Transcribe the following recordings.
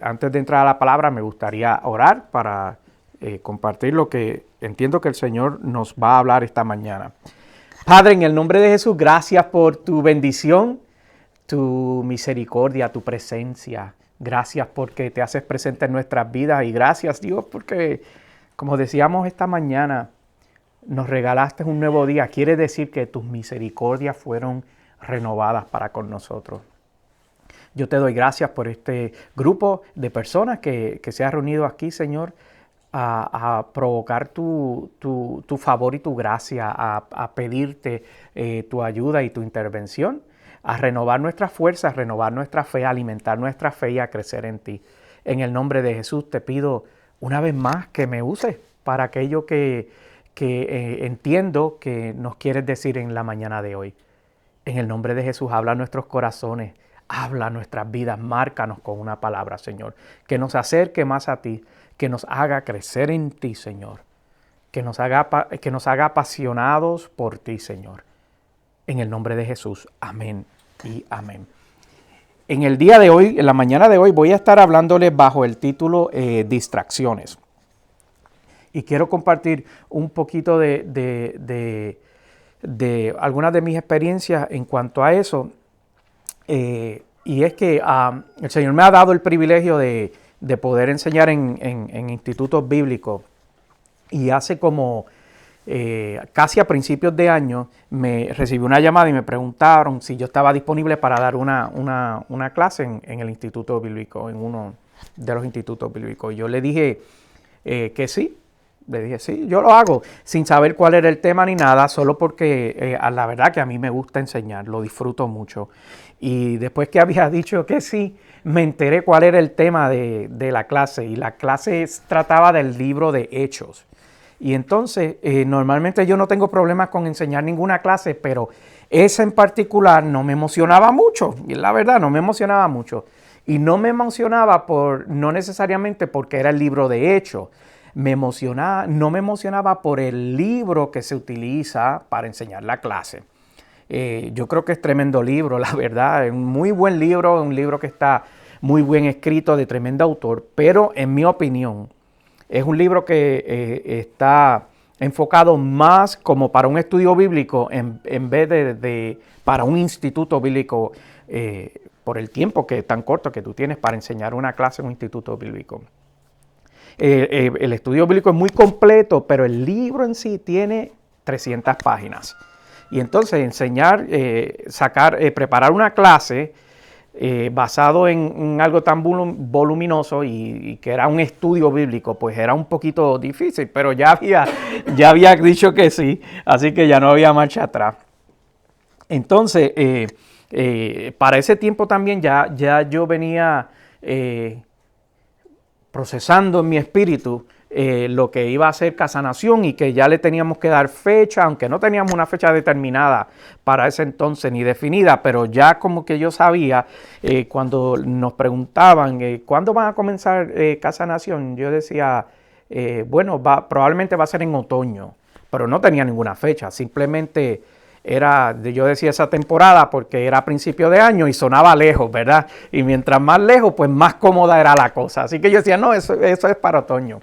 Antes de entrar a la palabra me gustaría orar para compartir lo que entiendo que el Señor nos va a hablar esta mañana. Padre, en el nombre de Jesús, gracias por tu bendición, tu misericordia, tu presencia. Gracias porque te haces presente en nuestras vidas y gracias, Dios, porque, como decíamos esta mañana, nos regalaste un nuevo día. Quiere decir que tus misericordias fueron renovadas para con nosotros. Yo te doy gracias por este grupo de personas que se ha reunido aquí, Señor, a provocar tu favor y tu gracia, a pedirte tu ayuda y tu intervención, a renovar nuestras fuerzas, renovar nuestra fe, a alimentar nuestra fe y a crecer en ti. En el nombre de Jesús te pido una vez más que me uses para aquello que entiendo que nos quieres decir en la mañana de hoy. En el nombre de Jesús, habla a nuestros corazones, habla a nuestras vidas, márcanos con una palabra, Señor, que nos acerque más a ti, que nos haga crecer en ti, Señor, que nos haga apasionados por ti, Señor. En el nombre de Jesús, amén y amén. En el día de hoy, en la mañana de hoy, voy a estar hablándoles bajo el título Distracciones. Y quiero compartir un poquito de algunas de mis experiencias en cuanto a eso. Y es que el Señor me ha dado el privilegio de poder enseñar en institutos bíblicos. Y hace como casi a principios de año me recibí una llamada y me preguntaron si yo estaba disponible para dar una clase en el instituto bíblico, en uno de los institutos bíblicos. Y yo le dije que sí. Le dije, sí, yo lo hago, sin saber cuál era el tema ni nada, solo porque la verdad que a mí me gusta enseñar, lo disfruto mucho. Y después que había dicho que sí, me enteré cuál era el tema de la clase. Y la clase trataba del libro de Hechos. Y entonces, normalmente yo no tengo problemas con enseñar ninguna clase, pero esa en particular no me emocionaba mucho. Y la verdad, no me emocionaba mucho. Y no me emocionaba no necesariamente porque era el libro de Hechos. No me emocionaba por el libro que se utiliza para enseñar la clase. Yo creo que es tremendo libro, la verdad, es un muy buen libro, un libro que está muy bien escrito, de tremendo autor, pero en mi opinión es un libro que está enfocado más como para un estudio bíblico en vez de para un instituto bíblico por el tiempo tan corto que tú tienes para enseñar una clase en un instituto bíblico. El estudio bíblico es muy completo, pero el libro en sí tiene 300 páginas. Y entonces enseñar, preparar una clase basado en algo tan voluminoso y que era un estudio bíblico, pues era un poquito difícil, pero ya había dicho que sí, así que ya no había marcha atrás. Entonces, para ese tiempo también ya yo venía procesando en mi espíritu lo que iba a ser Casa Nación y que ya le teníamos que dar fecha, aunque no teníamos una fecha determinada para ese entonces ni definida, pero ya como que yo sabía cuando nos preguntaban ¿cuándo van a comenzar Casa Nación? Yo decía, probablemente va a ser en otoño, pero no tenía ninguna fecha, simplemente yo decía esa temporada porque era a principio de año y sonaba lejos, ¿verdad? Y mientras más lejos, pues más cómoda era la cosa. Así que yo decía, no, eso es para otoño.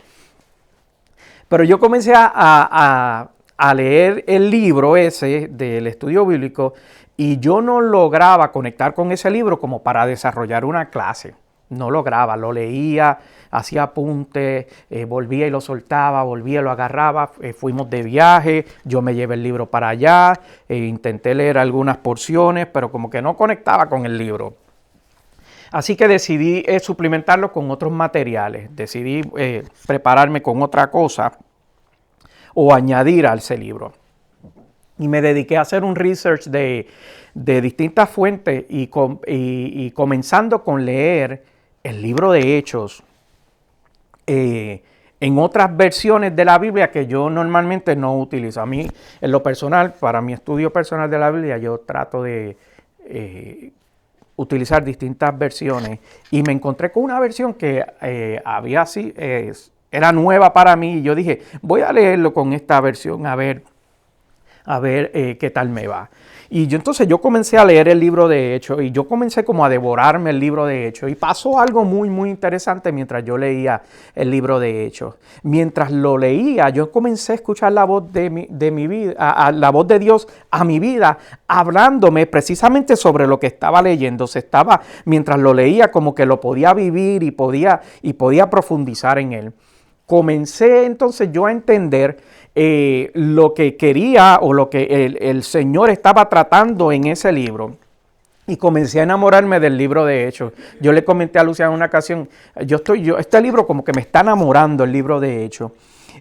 Pero yo comencé a leer el libro ese del estudio bíblico y yo no lograba conectar con ese libro como para desarrollar una clase. No lograba, lo leía, hacía apuntes, volvía y lo soltaba, volvía y lo agarraba, fuimos de viaje, yo me llevé el libro para allá, intenté leer algunas porciones, pero como que no conectaba con el libro. Así que decidí suplementarlo con otros materiales, decidí prepararme con otra cosa o añadir a ese libro. Y me dediqué a hacer un research de distintas fuentes y comenzando con leer el libro de Hechos en otras versiones de la Biblia que yo normalmente no utilizo. A mí, en lo personal, para mi estudio personal de la Biblia, yo trato de utilizar distintas versiones y me encontré con una versión que era nueva para mí y yo dije, voy a leerlo con esta versión a ver a ver qué tal me va. Y entonces yo comencé a leer el libro de Hechos y yo comencé como a devorarme el libro de Hechos y pasó algo muy, muy interesante mientras yo leía el libro de Hechos. Mientras lo leía, yo comencé a escuchar la voz de mi vida, la voz de Dios a mi vida, hablándome precisamente sobre lo que estaba leyendo. Mientras lo leía, como que lo podía vivir y podía profundizar en él. Comencé entonces yo a entender lo que quería o lo que el Señor estaba tratando en ese libro. Y comencé a enamorarme del libro de Hechos. Yo le comenté a Luciana en una ocasión, este libro como que me está enamorando, el libro de Hechos.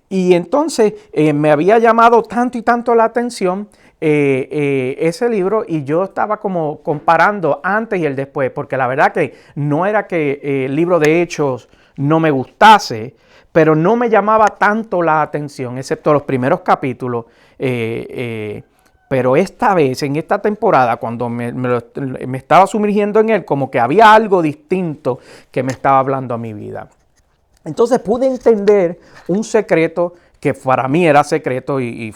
Y entonces me había llamado tanto y tanto la atención ese libro, y yo estaba como comparando antes y el después, porque la verdad que no era que el libro de Hechos no me gustase, pero no me llamaba tanto la atención, excepto los primeros capítulos. Pero esta vez, en esta temporada, cuando me estaba sumergiendo en él, como que había algo distinto que me estaba hablando a mi vida. Entonces pude entender un secreto que para mí era secreto y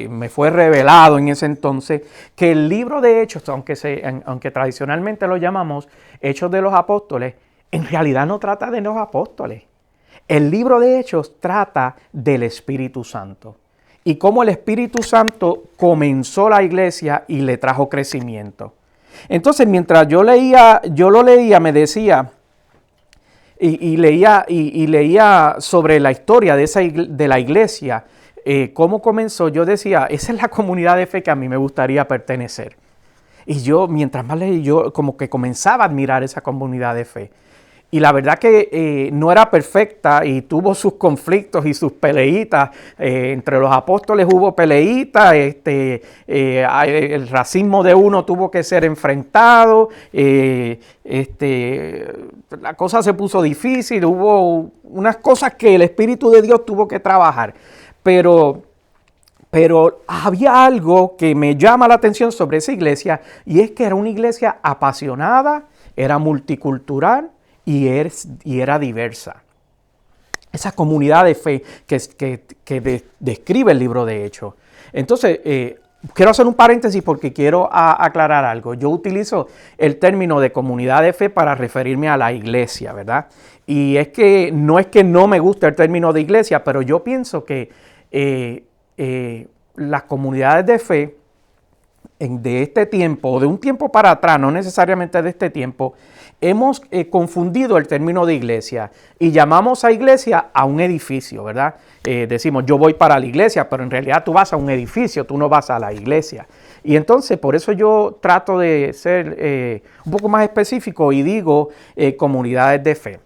me fue revelado en ese entonces, que el libro de Hechos, aunque tradicionalmente lo llamamos Hechos de los Apóstoles, en realidad no trata de los apóstoles. El libro de Hechos trata del Espíritu Santo y cómo el Espíritu Santo comenzó la iglesia y le trajo crecimiento. Entonces, mientras yo lo leía, me decía y leía sobre la historia de la iglesia, cómo comenzó. Yo decía, esa es la comunidad de fe que a mí me gustaría pertenecer. Y yo, mientras más leí, yo como que comenzaba a admirar esa comunidad de fe. Y la verdad que no era perfecta y tuvo sus conflictos y sus peleitas. Entre los apóstoles hubo peleitas, el racismo de uno tuvo que ser enfrentado, la cosa se puso difícil, hubo unas cosas que el Espíritu de Dios tuvo que trabajar. Pero había algo que me llama la atención sobre esa iglesia, y es que era una iglesia apasionada, era multicultural, y era diversa. Esa comunidad de fe que describe el libro de Hechos. Entonces, quiero hacer un paréntesis porque quiero aclarar algo. Yo utilizo el término de comunidad de fe para referirme a la iglesia, ¿verdad? Y es que no me gusta el término de iglesia, pero yo pienso que las comunidades de fe de este tiempo, o de un tiempo para atrás, no necesariamente de este tiempo, hemos confundido el término de iglesia y llamamos a iglesia a un edificio, ¿verdad? Decimos, yo voy para la iglesia, pero en realidad tú vas a un edificio, tú no vas a la iglesia. Y entonces, por eso yo trato de ser un poco más específico y digo comunidades de fe.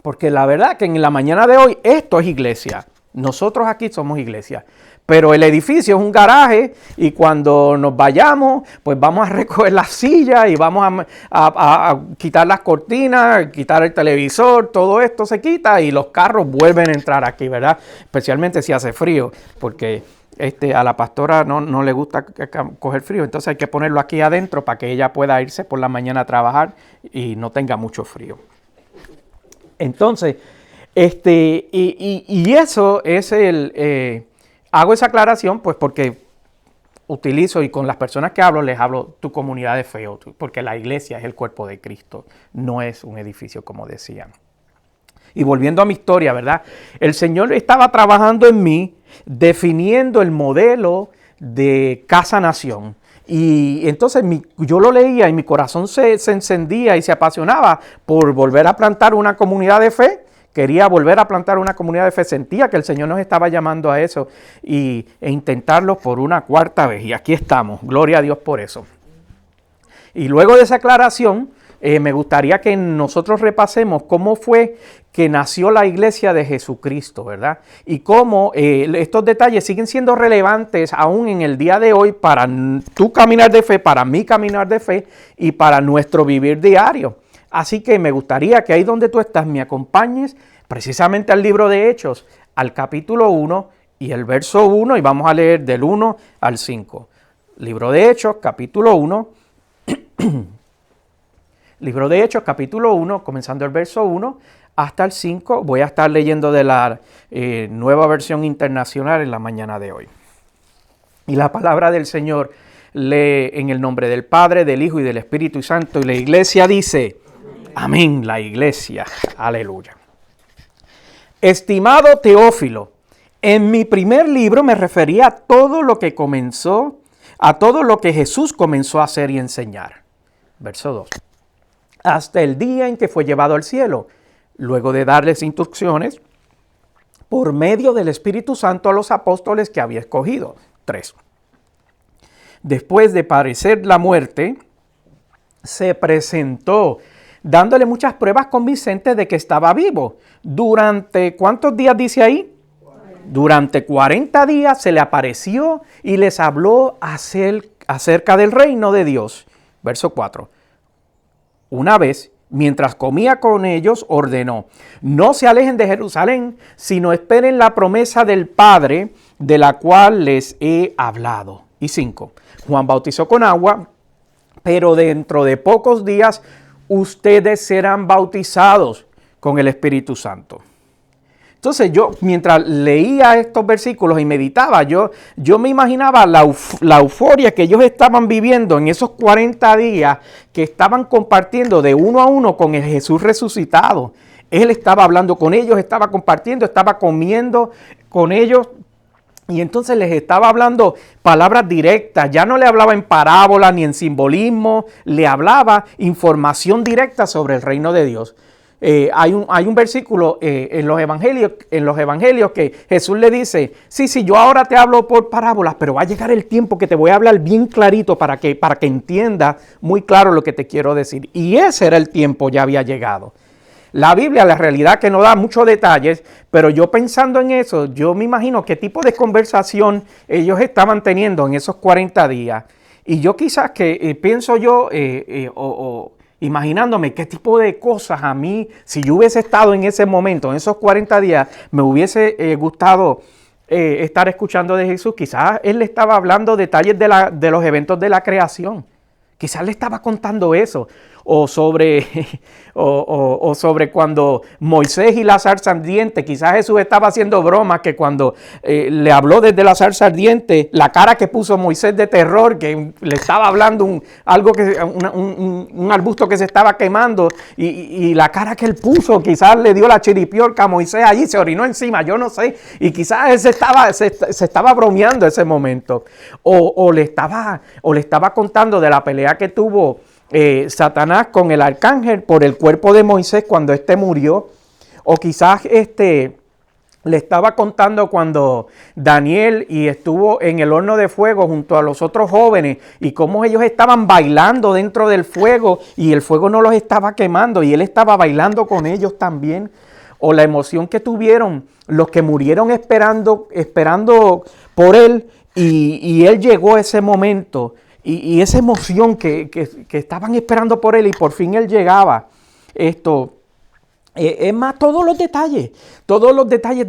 Porque la verdad que en la mañana de hoy esto es iglesia. Nosotros aquí somos iglesia. Pero el edificio es un garaje, y cuando nos vayamos, pues vamos a recoger las sillas y vamos a quitar las cortinas, quitar el televisor, todo esto se quita y los carros vuelven a entrar aquí, ¿verdad? Especialmente si hace frío, porque a la pastora no le gusta coger frío, entonces hay que ponerlo aquí adentro para que ella pueda irse por la mañana a trabajar y no tenga mucho frío. Entonces, y eso es hago esa aclaración pues porque utilizo, y con las personas que hablo, les hablo tu comunidad de fe, porque la iglesia es el cuerpo de Cristo, no es un edificio, como decían. Y volviendo a mi historia, ¿verdad? El Señor estaba trabajando en mí, definiendo el modelo de casa-nación. Y entonces yo lo leía y mi corazón se encendía y se apasionaba por volver a plantar una comunidad de fe. Quería volver a plantar una comunidad de fe, sentía que el Señor nos estaba llamando a eso e intentarlo por una cuarta vez. Y aquí estamos, gloria a Dios por eso. Y luego de esa aclaración, me gustaría que nosotros repasemos cómo fue que nació la iglesia de Jesucristo, ¿verdad? Y cómo estos detalles siguen siendo relevantes aún en el día de hoy para tu caminar de fe, para mi caminar de fe y para nuestro vivir diario. Así que me gustaría que ahí donde tú estás me acompañes precisamente al libro de Hechos, al capítulo 1 y el verso 1, y vamos a leer del 1 al 5. Libro de Hechos, capítulo 1. Libro de Hechos, capítulo 1, comenzando el verso 1 hasta el 5. Voy a estar leyendo de la Nueva Versión Internacional en la mañana de hoy. Y la palabra del Señor lee en el nombre del Padre, del Hijo y del Espíritu Santo. Y la iglesia dice, amén, la iglesia, aleluya. Estimado Teófilo, en mi primer libro me refería a todo lo que Jesús comenzó a hacer y enseñar. Verso 2. Hasta el día en que fue llevado al cielo, luego de darles instrucciones por medio del Espíritu Santo a los apóstoles que había escogido. 3. Después de padecer la muerte, se presentó, dándole muchas pruebas convincentes de que estaba vivo. ¿Durante cuántos días dice ahí? Durante 40 días se le apareció y les habló acerca del reino de Dios. Verso 4. Una vez, mientras comía con ellos, ordenó: no se alejen de Jerusalén, sino esperen la promesa del Padre, de la cual les he hablado. Y 5. Juan bautizó con agua, pero dentro de pocos días ustedes serán bautizados con el Espíritu Santo. Entonces yo, mientras leía estos versículos y meditaba, yo me imaginaba la euforia que ellos estaban viviendo en esos 40 días que estaban compartiendo de uno a uno con el Jesús resucitado. Él estaba hablando con ellos, estaba compartiendo, estaba comiendo con ellos. Y entonces les estaba hablando palabras directas, ya no le hablaba en parábola ni en simbolismo, le hablaba información directa sobre el reino de Dios. Hay un versículo en los evangelios que Jesús le dice, sí, yo ahora te hablo por parábolas, pero va a llegar el tiempo que te voy a hablar bien clarito para que entiendas muy claro lo que te quiero decir. Y ese era el tiempo, ya había llegado. La Biblia, la realidad que no da muchos detalles, pero yo pensando en eso, yo me imagino qué tipo de conversación ellos estaban teniendo en esos 40 días. Y yo quizás que pienso yo, imaginándome qué tipo de cosas a mí, si yo hubiese estado en ese momento, en esos 40 días, me hubiese gustado estar escuchando de Jesús. Quizás él le estaba hablando detalles de los eventos de la creación. Quizás le estaba contando eso. O sobre cuando Moisés y la zarza ardiente, quizás Jesús estaba haciendo bromas, que cuando le habló desde la zarza ardiente, la cara que puso Moisés de terror, que le estaba hablando un arbusto que se estaba quemando, y la cara que él puso, quizás le dio la chiripiorca a Moisés allí, se orinó encima, yo no sé, y quizás él se estaba bromeando ese momento, o le estaba contando de la pelea que tuvo Satanás con el arcángel por el cuerpo de Moisés cuando éste murió, o quizás le estaba contando cuando Daniel y estuvo en el horno de fuego junto a los otros jóvenes y cómo ellos estaban bailando dentro del fuego y el fuego no los estaba quemando y él estaba bailando con ellos también, o la emoción que tuvieron los que murieron esperando por él y él llegó a ese momento. Y esa emoción que estaban esperando por él y por fin él llegaba. Es más, todos los detalles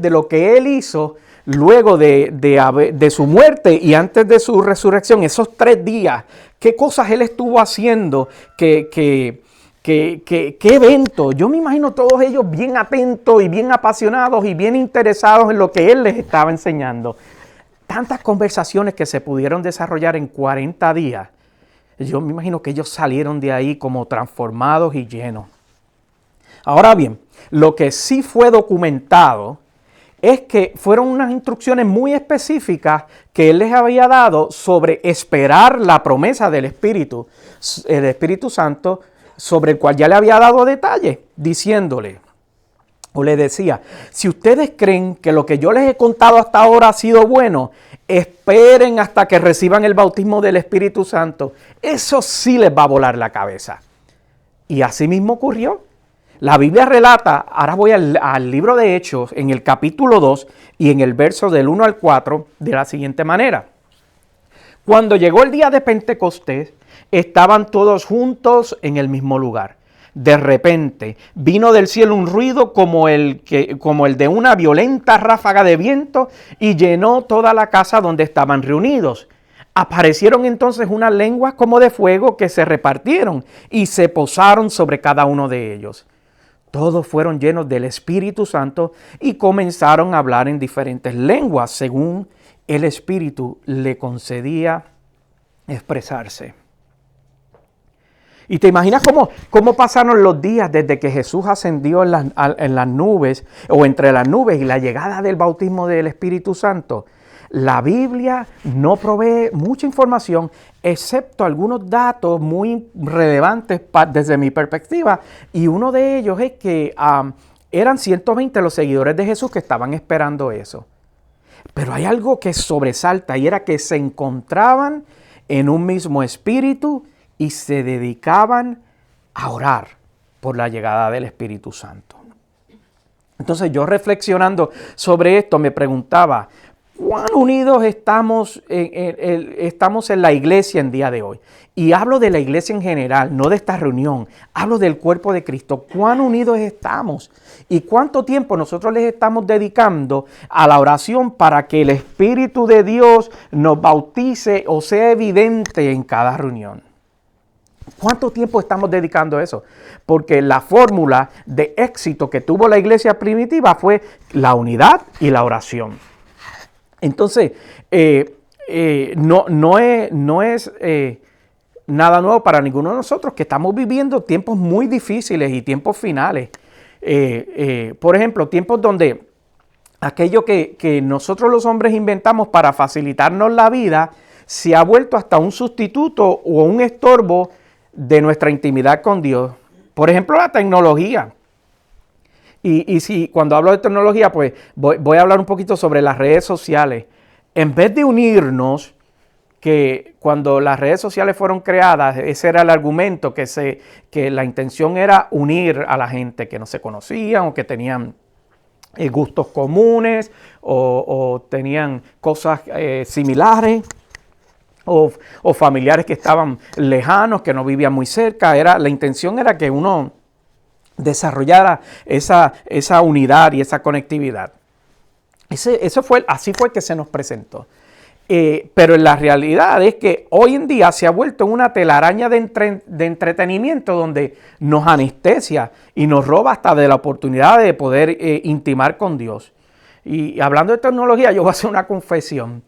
de lo que él hizo luego de su muerte y antes de su resurrección, esos 3 días, qué cosas él estuvo haciendo, qué evento. Yo me imagino todos ellos bien atentos y bien apasionados y bien interesados en lo que él les estaba enseñando. Tantas conversaciones que se pudieron desarrollar en 40 días. Yo me imagino que ellos salieron de ahí como transformados y llenos. Ahora bien, lo que sí fue documentado es que fueron unas instrucciones muy específicas que él les había dado sobre esperar la promesa del Espíritu, el Espíritu Santo, sobre el cual ya le había dado detalles, diciéndole, o le decía, si ustedes creen que lo que yo les he contado hasta ahora ha sido bueno, esperen hasta que reciban el bautismo del Espíritu Santo. Eso sí les va a volar la cabeza. Y así mismo ocurrió. La Biblia relata, ahora voy al libro de Hechos, en el capítulo 2 y en el verso del 1 al 4, de la siguiente manera. Cuando llegó el día de Pentecostés, estaban todos juntos en el mismo lugar. De repente vino del cielo un ruido como el de una violenta ráfaga de viento y llenó toda la casa donde estaban reunidos. Aparecieron entonces unas lenguas como de fuego que se repartieron y se posaron sobre cada uno de ellos. Todos fueron llenos del Espíritu Santo y comenzaron a hablar en diferentes lenguas según el Espíritu le concedía expresarse. Y te imaginas cómo pasaron los días desde que Jesús ascendió en las nubes o entre las nubes y la llegada del bautismo del Espíritu Santo. La Biblia no provee mucha información, excepto algunos datos muy relevantes desde mi perspectiva. Y uno de ellos es que eran 120 los seguidores de Jesús que estaban esperando eso. Pero hay algo que sobresalta y era que se encontraban en un mismo espíritu y se dedicaban a orar por la llegada del Espíritu Santo. Entonces yo reflexionando sobre esto me preguntaba, ¿cuán unidos estamos en la iglesia en día de hoy? Y hablo de la iglesia en general, no de esta reunión. Hablo del cuerpo de Cristo. ¿Cuán unidos estamos? ¿Y cuánto tiempo nosotros les estamos dedicando a la oración para que el Espíritu de Dios nos bautice o sea evidente en cada reunión? ¿Cuánto tiempo estamos dedicando a eso? Porque la fórmula de éxito que tuvo la iglesia primitiva fue la unidad y la oración. Entonces, no es nada nuevo para ninguno de nosotros que estamos viviendo tiempos muy difíciles y tiempos finales. Por ejemplo, tiempos donde aquello que nosotros los hombres inventamos para facilitarnos la vida se ha vuelto hasta un sustituto o un estorbo de nuestra intimidad con Dios. Por ejemplo, la tecnología. Y si cuando hablo de tecnología, pues voy a hablar un poquito sobre las redes sociales. En vez de unirnos, que cuando las redes sociales fueron creadas, ese era el argumento, que la intención era unir a la gente que no se conocían o que tenían gustos comunes o tenían cosas similares. O familiares que estaban lejanos, que no vivían muy cerca. La intención era que uno desarrollara esa unidad y esa conectividad. Así fue que se nos presentó. Pero la realidad es que hoy en día se ha vuelto una telaraña de entretenimiento donde nos anestesia y nos roba hasta de la oportunidad de poder intimar con Dios. Y hablando de tecnología, yo voy a hacer una confesión.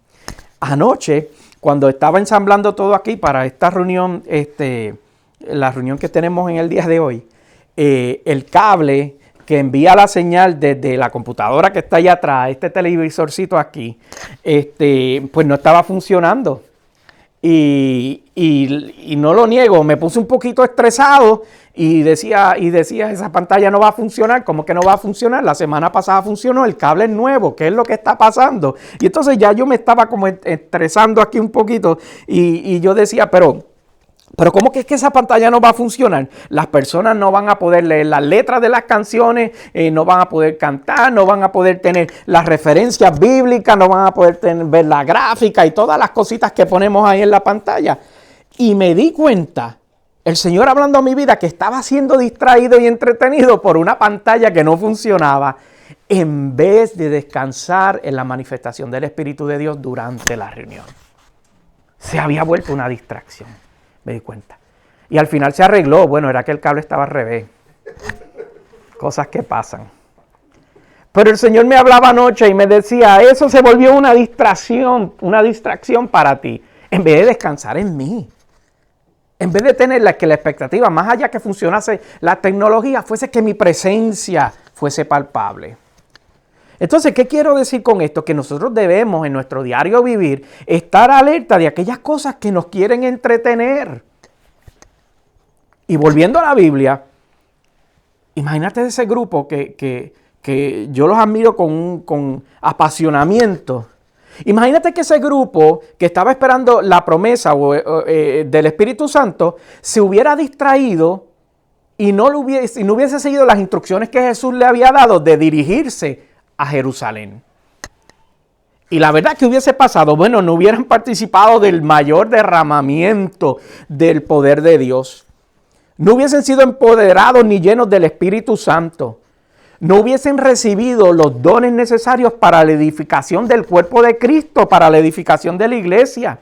Anoche, cuando estaba ensamblando todo aquí para esta reunión, la reunión que tenemos en el día de hoy, el cable que envía la señal desde la computadora que está allá atrás, este televisorcito aquí, pues no estaba funcionando. Y no lo niego, me puse un poquito estresado y decía, esa pantalla no va a funcionar. ¿Cómo que no va a funcionar? La semana pasada funcionó, el cable es nuevo, ¿qué es lo que está pasando? Y entonces ya yo me estaba como estresando aquí un poquito y yo decía, pero ¿cómo que es que esa pantalla no va a funcionar? Las personas no van a poder leer las letras de las canciones, no van a poder cantar, no van a poder tener las referencias bíblicas, no van a poder ver la gráfica y todas las cositas que ponemos ahí en la pantalla. Y me di cuenta, el Señor hablando a mi vida, que estaba siendo distraído y entretenido por una pantalla que no funcionaba, en vez de descansar en la manifestación del Espíritu de Dios durante la reunión. Se había vuelto una distracción. Me di cuenta. Y al final se arregló. Bueno, era que el cable estaba al revés. Cosas que pasan. Pero el Señor me hablaba anoche y me decía, eso se volvió una distracción para ti. En vez de descansar en mí. En vez de tener que la expectativa, más allá que funcionase la tecnología, fuese que mi presencia fuese palpable. Entonces, ¿qué quiero decir con esto? Que nosotros debemos en nuestro diario vivir estar alerta de aquellas cosas que nos quieren entretener. Y volviendo a la Biblia, imagínate ese grupo que yo los admiro con apasionamiento. Imagínate que ese grupo que estaba esperando la promesa del Espíritu Santo se hubiera distraído y no hubiese seguido las instrucciones que Jesús le había dado de dirigirse a Jerusalén. Y la verdad que hubiese pasado, bueno, no hubieran participado del mayor derramamiento del poder de Dios. No hubiesen sido empoderados ni llenos del Espíritu Santo. No hubiesen recibido los dones necesarios para la edificación del cuerpo de Cristo, para la edificación de la iglesia.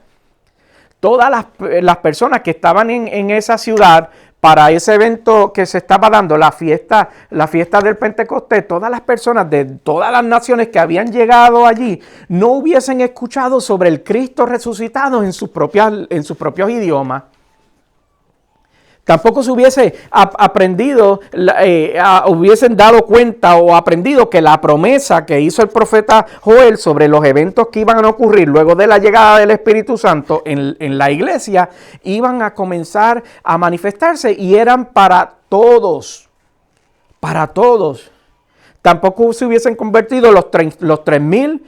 Todas las personas que estaban en esa ciudad para ese evento que se estaba dando, la fiesta del Pentecostés, todas las personas de todas las naciones que habían llegado allí no hubiesen escuchado sobre el Cristo resucitado en sus propios idiomas. Tampoco se hubiese aprendido, hubiesen dado cuenta o aprendido que la promesa que hizo el profeta Joel sobre los eventos que iban a ocurrir luego de la llegada del Espíritu Santo en la iglesia, iban a comenzar a manifestarse y eran para todos, para todos. Tampoco se hubiesen convertido las 3,000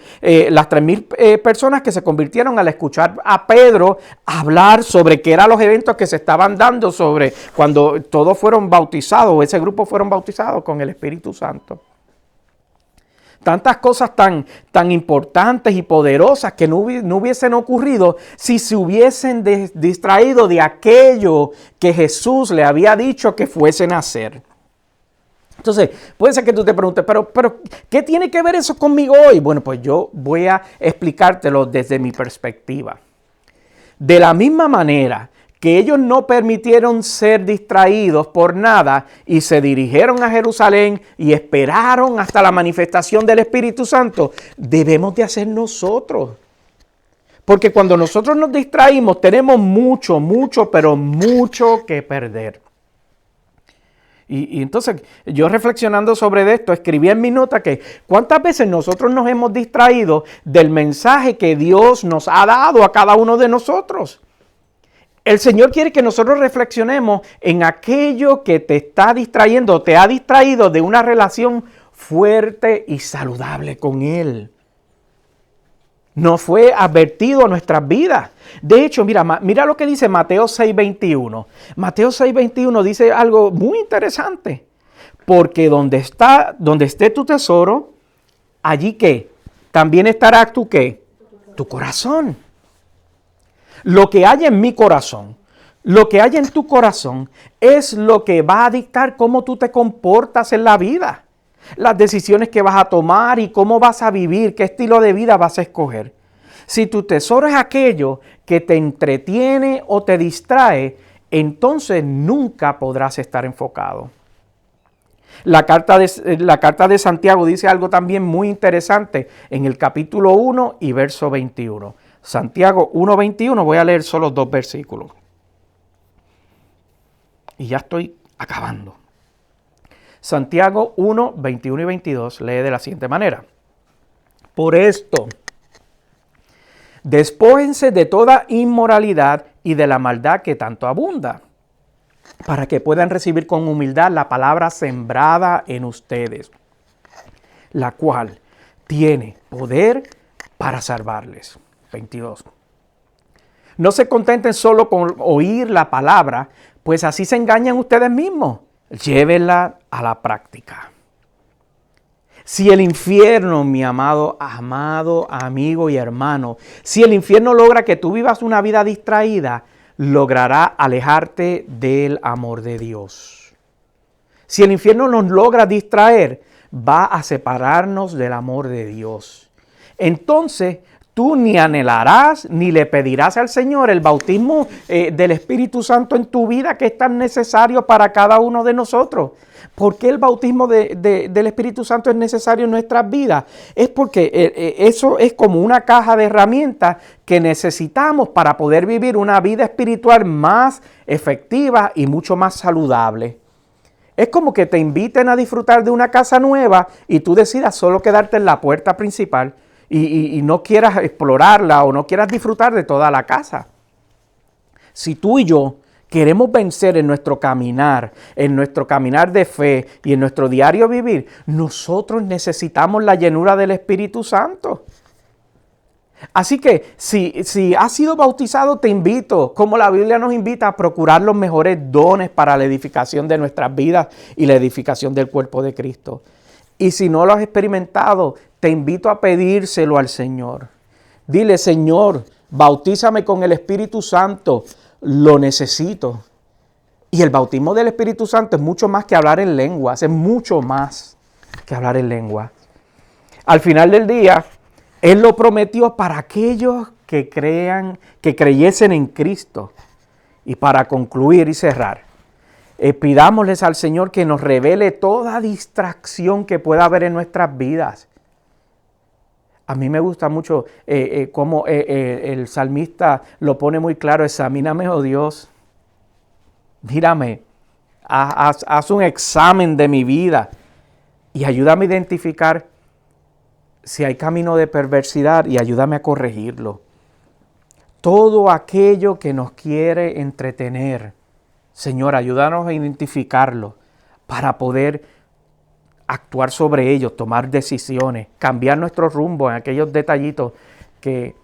personas que se convirtieron al escuchar a Pedro hablar sobre qué eran los eventos que se estaban dando sobre cuando todos fueron bautizados, o ese grupo fueron bautizados con el Espíritu Santo. Tantas cosas tan importantes y poderosas que no hubiesen ocurrido si se hubiesen distraído de aquello que Jesús le había dicho que fuesen a hacer. Entonces, puede ser que tú te preguntes, pero ¿qué tiene que ver eso conmigo hoy? Bueno, pues yo voy a explicártelo desde mi perspectiva. De la misma manera que ellos no permitieron ser distraídos por nada y se dirigieron a Jerusalén y esperaron hasta la manifestación del Espíritu Santo, debemos de hacer nosotros. Porque cuando nosotros nos distraímos, tenemos mucho que perder. Y entonces, yo reflexionando sobre esto, escribí en mi nota que cuántas veces nosotros nos hemos distraído del mensaje que Dios nos ha dado a cada uno de nosotros. El Señor quiere que nosotros reflexionemos en aquello que te está distrayendo, te ha distraído de una relación fuerte y saludable con Él. Nos fue advertido a nuestras vidas. De hecho, mira lo que dice Mateo 6:21. Mateo 6:21 dice algo muy interesante. Porque donde esté tu tesoro, allí ¿qué? También estará tu ¿qué? Tu corazón. Lo que hay en mi corazón, lo que hay en tu corazón es lo que va a dictar cómo tú te comportas en la vida. Las decisiones que vas a tomar y cómo vas a vivir, qué estilo de vida vas a escoger. Si tu tesoro es aquello que te entretiene o te distrae, entonces nunca podrás estar enfocado. La carta de Santiago dice algo también muy interesante en el capítulo 1 y verso 21. Santiago 1:21, voy a leer solo 2 versículos. Y ya estoy acabando. Santiago 1, 21 y 22 lee de la siguiente manera. Por esto, despójense de toda inmoralidad y de la maldad que tanto abunda, para que puedan recibir con humildad la palabra sembrada en ustedes, la cual tiene poder para salvarles. 22. No se contenten solo con oír la palabra, pues así se engañan ustedes mismos. Llévenla a la práctica. Si el infierno, mi amado amigo y hermano, si el infierno logra que tú vivas una vida distraída, logrará alejarte del amor de Dios. Si el infierno nos logra distraer, va a separarnos del amor de Dios. Entonces, tú ni anhelarás ni le pedirás al Señor el bautismo del Espíritu Santo en tu vida, que es tan necesario para cada uno de nosotros. ¿Por qué el bautismo del Espíritu Santo es necesario en nuestras vidas? Es porque eso es como una caja de herramientas que necesitamos para poder vivir una vida espiritual más efectiva y mucho más saludable. Es como que te inviten a disfrutar de una casa nueva y tú decidas solo quedarte en la puerta principal y no quieras explorarla o no quieras disfrutar de toda la casa. Si tú y yo queremos vencer en nuestro caminar de fe y en nuestro diario vivir, nosotros necesitamos la llenura del Espíritu Santo. Así que si has sido bautizado, te invito, como la Biblia nos invita, a procurar los mejores dones para la edificación de nuestras vidas y la edificación del cuerpo de Cristo. Y si no lo has experimentado, te invito a pedírselo al Señor. Dile, Señor, bautízame con el Espíritu Santo, lo necesito. Y el bautismo del Espíritu Santo es mucho más que hablar en lenguas, es mucho más que hablar en lenguas. Al final del día, Él lo prometió para aquellos que creyesen en Cristo. Y para concluir y cerrar, Pidámosles al Señor que nos revele toda distracción que pueda haber en nuestras vidas. A mí me gusta mucho cómo el salmista lo pone muy claro: examíname, oh Dios, mírame, haz un examen de mi vida y ayúdame a identificar si hay camino de perversidad y ayúdame a corregirlo. Todo aquello que nos quiere entretener, Señor, ayúdanos a identificarlo para poder actuar sobre ellos, tomar decisiones, cambiar nuestro rumbo en aquellos detallitos que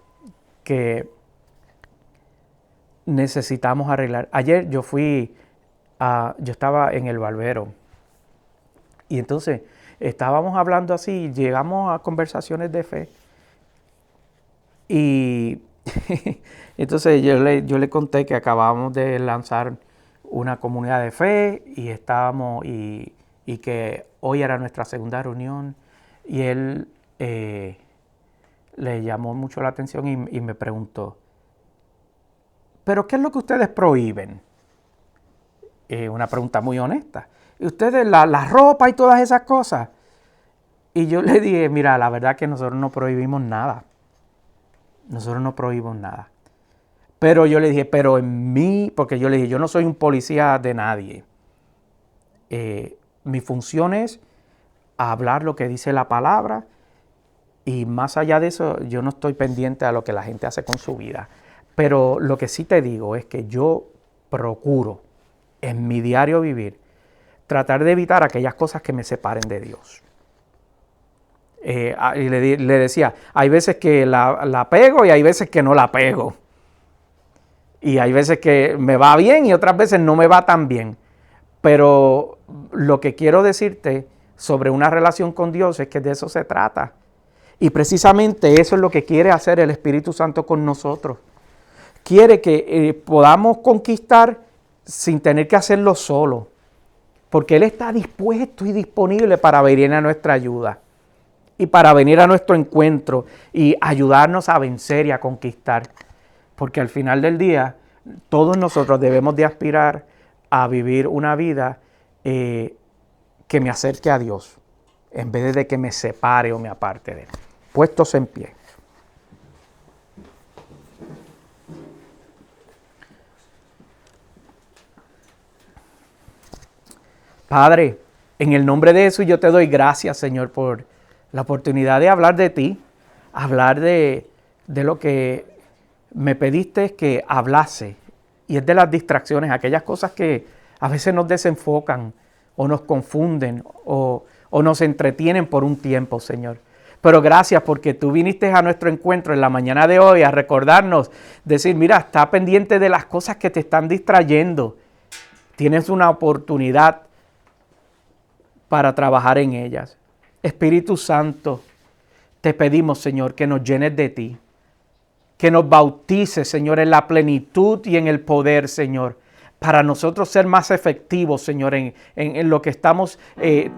necesitamos arreglar. Ayer yo estaba en el barbero y entonces estábamos hablando así, llegamos a conversaciones de fe y entonces yo le conté que acabábamos de lanzar una comunidad de fe y estábamos y que hoy era nuestra segunda reunión y él le llamó mucho la atención y me preguntó: ¿pero qué es lo que ustedes prohíben? Una pregunta muy honesta. ¿Y ustedes la ropa y todas esas cosas? Y yo le dije: mira, la verdad que nosotros no prohibimos nada. Nosotros no prohibimos nada. Pero yo le dije, pero en mí, porque yo le dije, yo no soy un policía de nadie. Mi función es hablar lo que dice la palabra y más allá de eso yo no estoy pendiente a lo que la gente hace con su vida. Pero lo que sí te digo es que yo procuro en mi diario vivir tratar de evitar aquellas cosas que me separen de Dios. Y le decía, hay veces que la pego y hay veces que no la pego. Y hay veces que me va bien y otras veces no me va tan bien. Pero lo que quiero decirte sobre una relación con Dios es que de eso se trata. Y precisamente eso es lo que quiere hacer el Espíritu Santo con nosotros. Quiere que podamos conquistar sin tener que hacerlo solo. Porque Él está dispuesto y disponible para venir a nuestra ayuda. Y para venir a nuestro encuentro y ayudarnos a vencer y a conquistar. Porque al final del día, todos nosotros debemos de aspirar a vivir una vida que me acerque a Dios, en vez de que me separe o me aparte de Él. Puestos en pie. Padre, en el nombre de Jesús yo te doy gracias, Señor, por la oportunidad de hablar de ti, hablar de lo que me pediste que hablase, y es de las distracciones, aquellas cosas que a veces nos desenfocan o nos confunden o nos entretienen por un tiempo, Señor. Pero gracias porque tú viniste a nuestro encuentro en la mañana de hoy a recordarnos, decir, mira, está pendiente de las cosas que te están distrayendo. Tienes una oportunidad para trabajar en ellas. Espíritu Santo, te pedimos, Señor, que nos llenes de ti. Que nos bautices, Señor, en la plenitud y en el poder, Señor, para nosotros ser más efectivos, Señor, en lo que estamos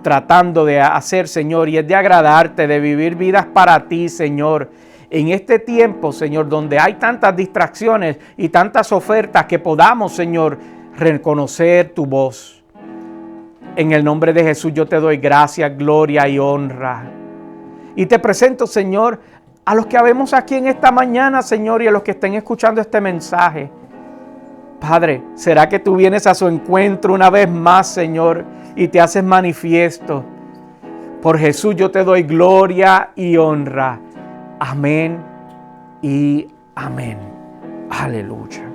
tratando de hacer, Señor, y es de agradarte, de vivir vidas para ti, Señor. En este tiempo, Señor, donde hay tantas distracciones y tantas ofertas, que podamos, Señor, reconocer tu voz. En el nombre de Jesús yo te doy gracias, gloria y honra. Y te presento, Señor, a los que habemos aquí en esta mañana, Señor, y a los que estén escuchando este mensaje. Padre, ¿será que tú vienes a su encuentro una vez más, Señor, y te haces manifiesto? Por Jesús yo te doy gloria y honra. Amén y amén. Aleluya.